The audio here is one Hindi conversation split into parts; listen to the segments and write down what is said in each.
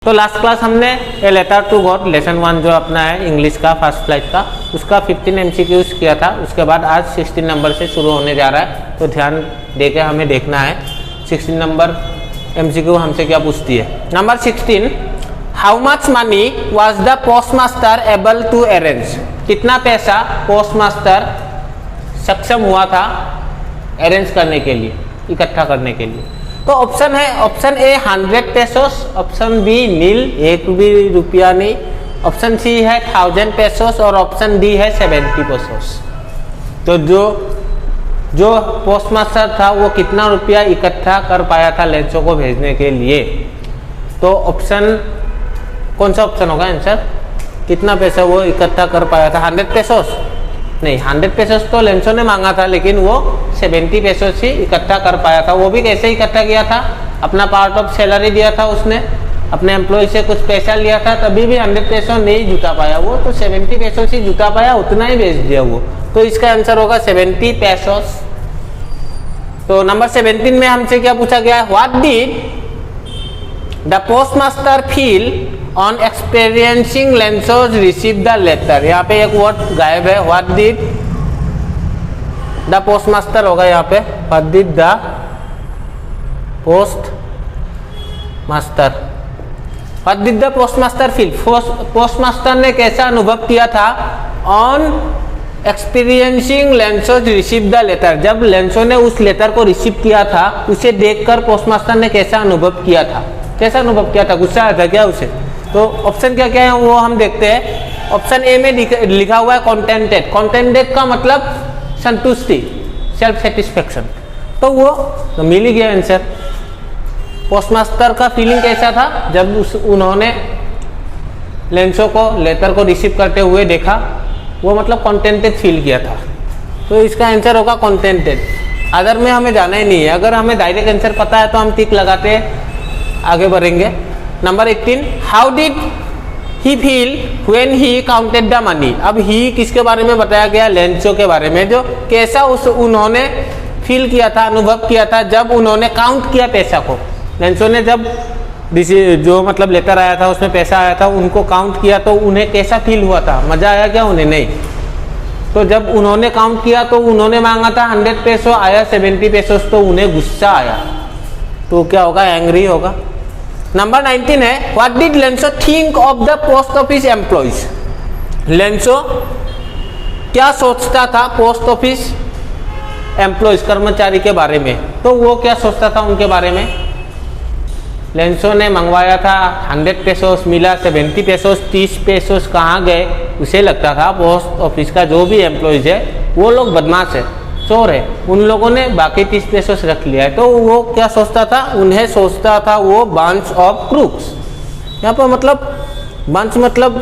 तो लास्ट क्लास हमने a letter to God lesson 1 जो अपना है इंग्लिश का फर्स्ट फ्लाइट का उसका 15 MCQs किया था। उसके बाद आज 16 नंबर से शुरू होने जा रहा है, तो ध्यान देके हमें देखना है 16 नंबर MCQ हमसे क्या पूछती है। Number 16, how much money was the postmaster able to arrange. कितना पैसा पोस्टमास्टर सक्षम हुआ था अरेंज करने के लिए, इकट्ठा करने के लिए। तो ऑप्शन है, option A 100 pesos, option B nil 1 भी रुपया नहीं, ऑप्शन सी है 1000 पेसोस और ऑप्शन डी है 70 पेसोस। तो जो पोस्टमास्टर था वो कितना रुपया इकट्ठा कर पाया था लेंसो को भेजने के लिए। तो ऑप्शन कौन सा ऑप्शन होगा आंसर, कितना पैसा वो इकट्ठा कर पाया था। 100 पेसोस नहीं, 100 पेसोस तो लेंसो ने मांगा था, लेकिन वो 70 पेसोस ही इकट्ठा कर पाया था। वो भी कैसे इकट्ठा किया था, अपना पार्ट ऑफ सैलरी दिया था उसने, अपने एम्प्लॉय से कुछ पैसा लिया था, तभी भी 100 पेसो नहीं जुटा पाया वो, तो 70 पेसोस ही जुटा पाया, उतना ही भेज दिया वो। तो इसका आंसर होगा 70 पेसोस। तो नंबर 17 में हमसे क्या पूछा गया है, what did the postmaster feel on experiencing Lencho's receive the letter. यहाँ पे एक वर्ड गायब है, व्हाट डिड द पोस्टमास्टर होगा यहाँ पे, what did the postmaster feel, postmaster ने कैसा अनुभव किया था on experiencing Lencho's receive the letter. जब लेंसो ने उस लेटर को रिसीव किया था, उसे देखकर पोस्टमास्टर ने कैसा अनुभव किया था, कैसा अनुभव किया था, गुस्सा आया था क्या उसे। तो ऑप्शन क्या क्या है वो हम देखते हैं। ऑप्शन ए में लिखा हुआ है कॉन्टेंटेड। कॉन्टेंटेड का मतलब संतुष्टि, सेल्फ सेटिस्फेक्शन, तो वो तो मिल ही गया आंसर। पोस्टमास्टर का फीलिंग कैसा था जब उन्होंने लेंसो को लेटर को रिसीव करते हुए देखा, वो मतलब कॉन्टेंटेड फील किया था। तो इसका आंसर होगा कॉन्टेंटेड। अदर में हमें जाना ही नहीं है, अगर हमें डायरेक्ट आंसर पता है तो हम टिक लगाते आगे बढ़ेंगे। Number 18, how did he feel when he counted the money. अब ही किसके बारे में बताया गया, लेंसो के बारे में, जो कैसा उन्होंने फील किया था, अनुभव किया था जब उन्होंने काउंट किया पैसा को। लेंसो ने जब जो मतलब लेटर आया था उसमें पैसा आया था, उनको काउंट किया तो उन्हें कैसा फील हुआ था, मजा आया क्या उन्हें, नहीं। तो जब उन्होंने काउंट किया तो उन्होंने मांगा था 100 पेसो, आया 70 पेसोस, तो उन्हें गुस्सा आया, तो क्या होगा, एंग्री होगा। नंबर 19 है, what did Lencho think of the post office employees. Lencho क्या सोचता था पोस्ट ऑफिस एम्प्लॉइज कर्मचारी के बारे में। तो वो क्या सोचता था उनके बारे में। लेंसो ने मंगवाया था 100 पेसोस, मिला 70 पेसोस, 30 पेसोस कहाँ गए। उसे लगता था पोस्ट ऑफिस का जो भी एम्प्लॉइज है वो लोग बदमाश है, चोर है, उन लोगों ने बाकी 30 पेसोस रख लिया है। तो वो क्या सोचता था, उन्हें सोचता था वो बंच ऑफ क्रूक्स। यहाँ पर मतलब बंच मतलब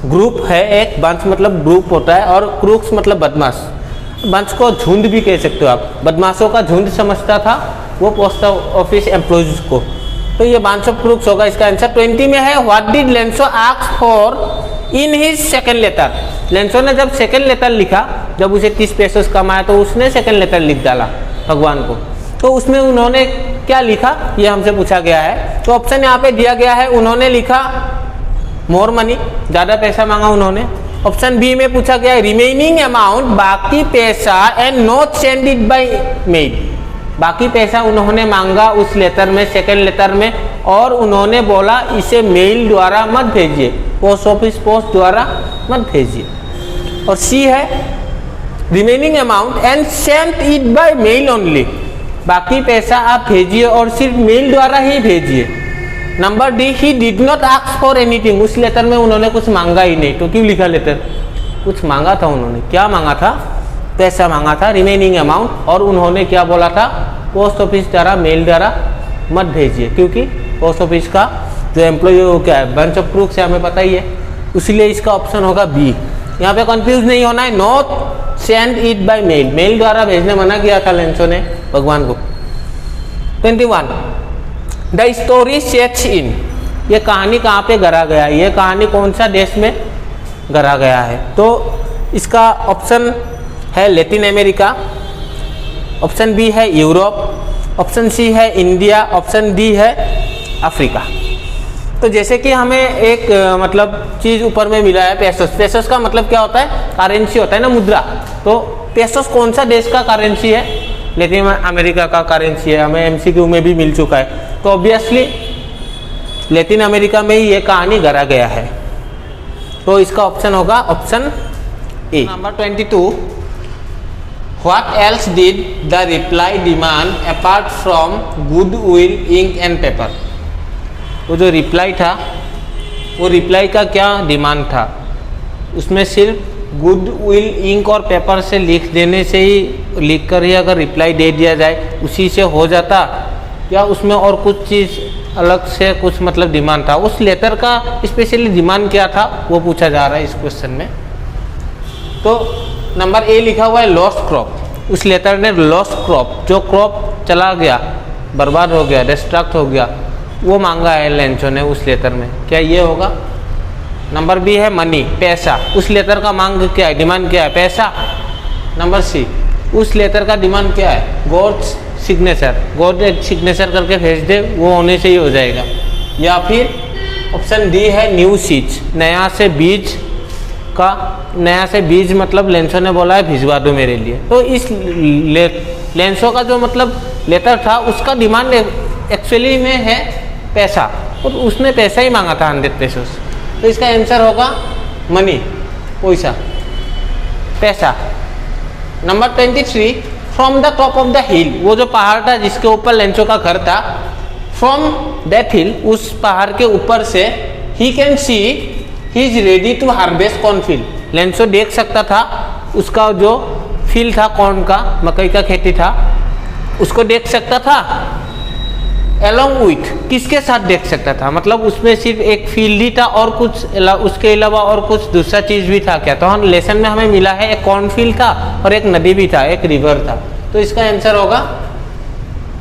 ग्रुप है, एक बंच मतलब ग्रुप होता है, और क्रूक्स मतलब बदमाश। बंच को झुंड भी कह सकते हो आप, बदमाशों का झुंड समझता था वो पोस्ट ऑफिस एम्प्लॉइज को। तो ये बंच ऑफ क्रूक्स होगा इसका आंसर। 20 में है, what did Lencho ask for in his second letter. Lencho ने जब सेकेंड लेटर लिखा, जब उसे 30 पेसोस कमाया तो उसने सेकेंड लेटर लिख डाला भगवान को। तो उसमें उन्होंने क्या लिखा ये हमसे पूछा गया है। तो ऑप्शन यहाँ पे दिया गया है, उन्होंने लिखा मोर मनी, ज़्यादा पैसा मांगा उन्होंने। ऑप्शन बी में पूछा गया है रिमेनिंग अमाउंट, बाकी पैसा, and not send it by mail. बाकी पैसा उन्होंने मांगा उस लेटर में, सेकेंड लेटर में, और उन्होंने बोला इसे मेल द्वारा मत भेजिए, पोस्ट ऑफिस पोस्ट द्वारा मत भेजिए। और सी है remaining amount and send it by mail only. बाकी पैसा आप भेजिए और सिर्फ मेल द्वारा ही भेजिए। Number D, he did not ask for anything. उस लेटर में उन्होंने कुछ मांगा ही नहीं। तो क्यों लिखा लेटर, कुछ मांगा था उन्होंने, क्या मांगा था, पैसा मांगा था, रिमेनिंग अमाउंट, और उन्होंने क्या बोला था, पोस्ट ऑफिस द्वारा मेल द्वारा मत भेजिए, क्योंकि पोस्ट ऑफिस का जो एम्प्लॉय वो क्या है, बंच ऑफ क्रूक्स है, हमें पता ही है। इसलिए इसका ऑप्शन होगा बी। यहाँ पे कंफ्यूज नहीं होना है, not send it by mail, mail द्वारा भेजने मना किया था लेंसो ने भगवान को। 21, द स्टोरी सेट्स इन। ये कहानी कहाँ पे गढ़ा गया है, ये कहानी कौन सा देश में गढ़ा गया है। तो इसका ऑप्शन है लैटिन अमेरिका, ऑप्शन बी है यूरोप, ऑप्शन सी है इंडिया, ऑप्शन डी है अफ्रीका। तो जैसे कि हमें एक मतलब चीज़ ऊपर में मिला है पेसोस। पेसोस का मतलब क्या होता है? करेंसी होता है ना, मुद्रा। तो पेसोस कौन सा देश का करेंसी है? लेकिन अमेरिका का करेंसी है। हमें एमसीक्यू में भी मिल चुका है। तो ऑब्वियसली लैटिन अमेरिका में ही ये कहानी गढ़ा गया है। तो इसका ऑप्शन होगा option A. Number 22, what else did the reply demand apart from goodwill, ink and paper? वो जो रिप्लाई था, वो रिप्लाई का क्या डिमांड था? उसमें सिर्फ गुडविल, इंक और पेपर से लिख देने से ही, लिख कर ही अगर रिप्लाई दे दिया जाए उसी से हो जाता, या उसमें और कुछ चीज़ अलग से कुछ मतलब डिमांड था? उस लेटर का स्पेशली डिमांड क्या था वो पूछा जा रहा है इस क्वेश्चन में। तो नंबर ए लिखा हुआ है लॉस्ट क्रॉप। उस लेटर ने लॉस्ट क्रॉप, जो क्रॉप चला गया, बर्बाद हो गया, डिस्ट्रैक्ट हो गया, वो मांगा है लेंचो ने उस लेटर में। क्या ये होगा? नंबर बी है मनी, पैसा। उस लेटर का मांग क्या है, डिमांड क्या है? पैसा। नंबर सी, उस लेटर का डिमांड क्या है? God's signature. गॉड एक सिग्नेचर करके भेज दे, वो होने से ही हो जाएगा। या फिर ऑप्शन डी है न्यू सीड्स, नया से बीज का। नया से बीज मतलब लेंसो ने बोला है भिजवा दो मेरे लिए। तो इस लेंसो का जो मतलब लेटर था, उसका डिमांड एक्चुअली में है पैसा, और उसने पैसा ही मांगा था 100 पेसोस। तो इसका आंसर होगा मनी, पैसा, पैसा। Number 23, from the top of the हिल। वो जो पहाड़ था जिसके ऊपर लेंचो का घर था, फ्रॉम दैट हिल, उस पहाड़ के ऊपर से, he can see he is ready to harvest cornfield. Lencho देख सकता था उसका जो फील्ड था, कॉर्न का, मकई का खेती था, उसको देख सकता था। अलॉन्ग विथ, किसके साथ देख सकता था? मतलब उसमें सिर्फ एक फील्ड ही था और कुछ उसके अलावा और कुछ दूसरा चीज भी था क्या? तो हम लेसन में हमें मिला है एक कॉर्न फील्ड था और एक नदी भी था, एक रिवर था। तो इसका आंसर होगा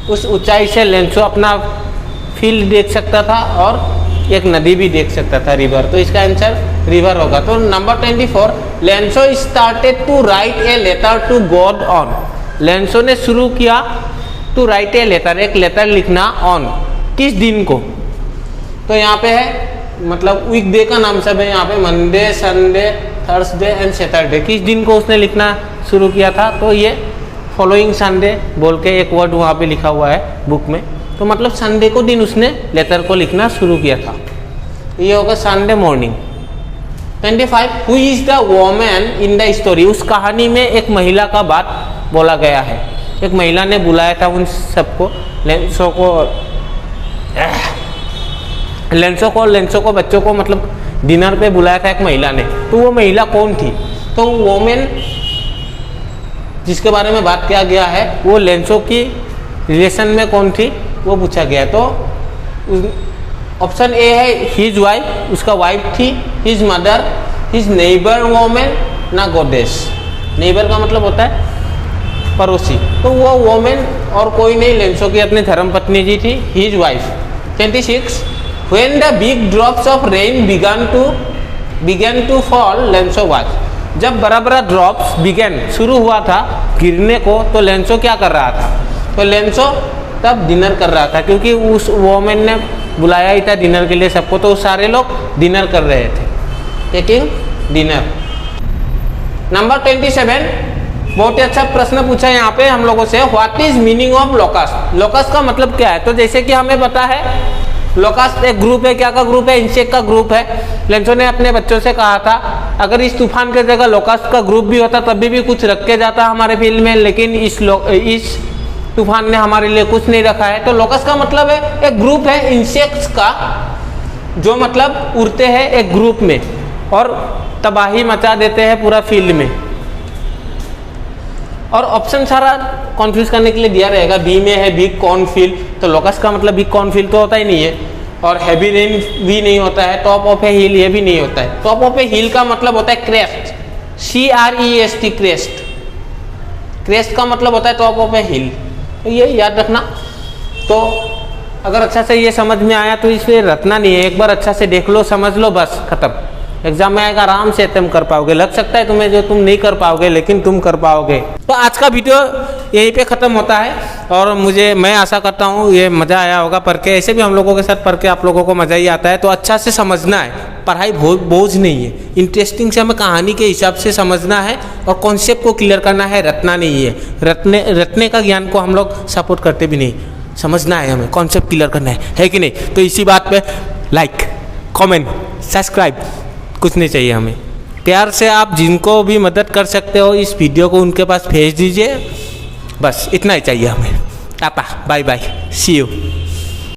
उस ऊंचाई से लेंसो अपना फील्ड देख सकता था और एक नदी भी देख सकता था, रिवर। तो इसका आंसर रिवर होगा। तो number 24, Lencho started to write a letter to God on. Lencho ने शुरू किया टू राइट ए लेटर, एक लेटर लिखना, ऑन, किस दिन को? तो यहाँ पे है मतलब वीकडे का नाम सब है यहाँ पे, Monday, Sunday, Thursday and Saturday. किस दिन को उसने लिखना शुरू किया था? तो ये फॉलोइंग संडे बोल के एक वर्ड वहाँ पे लिखा हुआ है बुक में। तो मतलब संडे को दिन उसने लेटर को लिखना शुरू किया था। ये होगा Sunday morning. 25, who is the woman in the story? उस कहानी में एक महिला का बात बोला गया है। एक महिला ने बुलाया था उन सबको, लेंसो को बच्चों को मतलब डिनर पे बुलाया था एक महिला ने। तो वो महिला कौन थी? तो वोमेन जिसके बारे में बात किया गया है वो लेंसो की रिलेशन में कौन थी वो पूछा गया। तो ऑप्शन ए है हिज वाइफ, उसका वाइफ थी, his mother, his neighbour women, ना गॉडेस। नेबर का मतलब होता है पड़ोसी। तो वो वोमेन और कोई नहीं, लेंसो की अपनी धर्मपत्नी जी थी, his wife. 26, when the big drops of rain began to fall, Lencho watch. जब बड़ा बड़ा ड्रॉप्स बिगन शुरू हुआ था गिरने को, तो लेंसो क्या कर रहा था? तो लेंसो तब डिनर कर रहा था, क्योंकि उस वोमेन ने बुलाया ही था डिनर के लिए सबको। तो सारे लोग डिनर कर रहे थे, टेकिंग डिनर। नंबर 27, बहुत ही अच्छा प्रश्न पूछा यहाँ पे हम लोगों से, what is meaning of locust? Locust का मतलब क्या है? तो जैसे कि हमें पता है लोकस्ट एक ग्रुप है, क्या का ग्रुप है? इंसेक्ट का ग्रुप है। लेंसो ने अपने बच्चों से कहा था अगर इस तूफान के जगह लोकस्ट का ग्रुप भी होता तभी भी कुछ रख के जाता हमारे फील्ड में, लेकिन इस तूफान ने हमारे लिए कुछ नहीं रखा है। तो लोकस्ट का मतलब है एक ग्रुप है इंसेक्ट्स का, जो मतलब उड़ते हैं एक ग्रुप में और तबाही मचा देते हैं पूरा फील्ड में। और ऑप्शन सारा कॉन्फ्यूज करने के लिए दिया रहेगा। बी में है बिग कॉर्नफील्ड, तो लोकस्ट का मतलब बिग कॉर्नफील्ड तो होता ही नहीं है, और हैवी रेन भी नहीं होता है। टॉप ऑफ ए हिल ये भी नहीं होता है। टॉप ऑफ ए हिल का मतलब होता है क्रेस्ट, CREST, क्रेस्ट। क्रेस्ट का मतलब होता है टॉप ऑफ ए हिल। तो ये याद रखना। तो अगर अच्छा से ये समझ में आया तो इसे रटना नहीं है, एक बार अच्छा से देख लो, समझ लो, बस खत्म। एग्जाम में आएगा आराम से तुम कर पाओगे। लग सकता है तुम्हें जो तुम नहीं कर पाओगे, लेकिन तुम कर पाओगे। तो आज का वीडियो यहीं पे ख़त्म होता है। और मैं आशा करता हूँ ये मज़ा आया होगा पढ़ के। ऐसे भी हम लोगों के साथ पढ़ के आप लोगों को मज़ा ही आता है। तो अच्छा से समझना है, पढ़ाई बोझ नहीं है, इंटरेस्टिंग से हमें कहानी के हिसाब से समझना है और कॉन्सेप्ट को क्लियर करना है, रटना नहीं है। रटने का ज्ञान को हम लोग सपोर्ट करते भी नहीं, समझना है हमें, कॉन्सेप्ट क्लियर करना है कि नहीं। तो इसी बात पे लाइक, कमेंट, सब्सक्राइब कुछ नहीं चाहिए हमें। प्यार से आप जिनको भी मदद कर सकते हो इस वीडियो को उनके पास भेज दीजिए, बस इतना ही चाहिए हमें। Tata, bye bye, see you.